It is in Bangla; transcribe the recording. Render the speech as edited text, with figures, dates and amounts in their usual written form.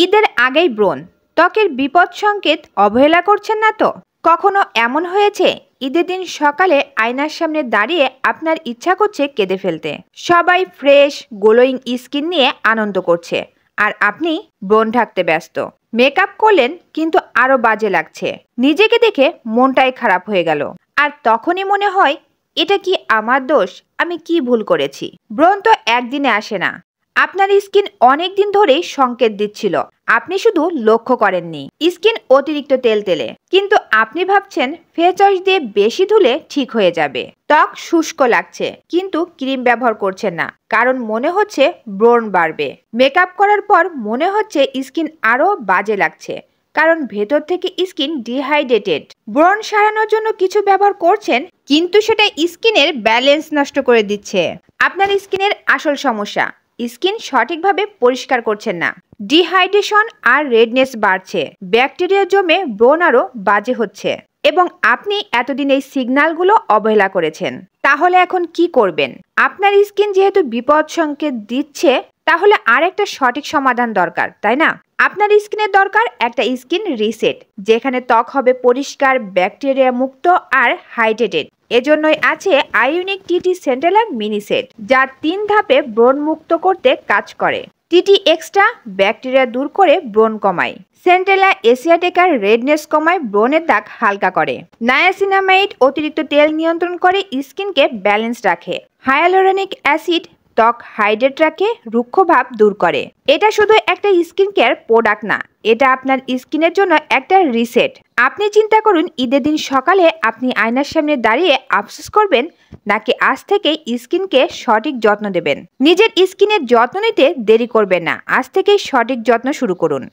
ঈদের আগেই ব্রণ, ত্বকের বিপদ সংকেত অবহেলা করছেন না তো? কখনো এমন হয়েছে ঈদের দিন সকালে আয়নার সামনে দাঁড়িয়ে আপনার ইচ্ছা করছে কেঁদে ফেলতে? সবাই ফ্রেশ গ্লোয়িং স্কিন নিয়ে আনন্দ করছে, আর আপনি ব্রণ ঢাকতে ব্যস্ত। মেকআপ করলেন কিন্তু আরো বাজে লাগছে। নিজেকে দেখে মনটাই খারাপ হয়ে গেল। আর তখনই মনে হয়, এটা কি আমার দোষ? আমি কি ভুল করেছি? ব্রণ তো একদিনে আসে না। আপনার স্কিন অনেক দিন ধরেই সংকেত দিচ্ছিল, আপনি শুধু লক্ষ্য করেননি। স্কিন অতিরিক্ত তেলতেলে, কিন্তু আপনি ভাবছেন ফেস ওয়াশ দিয়ে বেশি ধুলে ঠিক হয়ে যাবে। ত্বক শুষ্ক লাগছে, কিন্তু ক্রিম ব্যবহার করছেন না, কারণ মনে হচ্ছে ব্রণ বাড়বে। মেকআপ করার পর মনে হচ্ছে স্কিন আরো বাজে লাগছে, কারণ ভেতর থেকে স্কিন ডিহাইড্রেটেড। ব্রণ সারানোর জন্য কিছু ব্যবহার করছেন, কিন্তু সেটা স্কিনের ব্যালেন্স নষ্ট করে দিচ্ছে। আপনার স্কিনের আসল সমস্যা, স্কিন সঠিকভাবে পরিষ্কার করছেন না। ডিহাইড্রেশন আর রেডনেস বাড়ছে, ব্যাকটেরিয়া জমে ব্রণ আরো বাজে হচ্ছে, এবং আপনি এতদিন এই সিগন্যালগুলো অবহেলা করেছেন। তাহলে এখন কি করবেন? আপনার স্কিন যেহেতু বিপদ সংকেত দিচ্ছে, তাহলে আর একটা সঠিক সমাধান দরকার, তাই না? আপনার স্কিনের দরকার একটা স্কিন রিসেট, যেখানে ত্বক হবে পরিষ্কার, ব্যাকটেরিয়া মুক্ত আর হাইড্রেটেড। এজন্যই আছে আইউনিক টিটি সেন্টেলা মিনি সেট, যা 3 ধাপে ব্রণ মুক্ত করতে কাজ করে। টিটি এক্সট্রা ব্যাকটেরিয়া দূর করে ব্রণ কমায়। সেন্টেলা এসিয়াটিকার রেডনেস কমায়, ব্রণের দাগ হালকা করে। নায়াসিনামাইড অতিরিক্ত তেল নিয়ন্ত্রণ করে, স্কিনকে ব্যালেন্স রাখে। হায়ালুরোনিক অ্যাসিড ত্বক হাইড্রেট রাখে, রুক্ষ ভাব দূর করে। এটা শুধু একটা স্কিন কেয়ার প্রোডাক্ট না, এটা আপনার স্কিনের জন্য একটা রিসেট। আপনি চিন্তা করুন, ঈদের দিন সকালে আপনি আয়নার সামনে দাঁড়িয়ে আফসোস করবেন, নাকি আজ থেকেই স্কিনকে সঠিক যত্ন দেবেন? নিজের স্কিনের যত্ন নিতে দেরি করবেন না, আজ থেকেই সঠিক যত্ন শুরু করুন।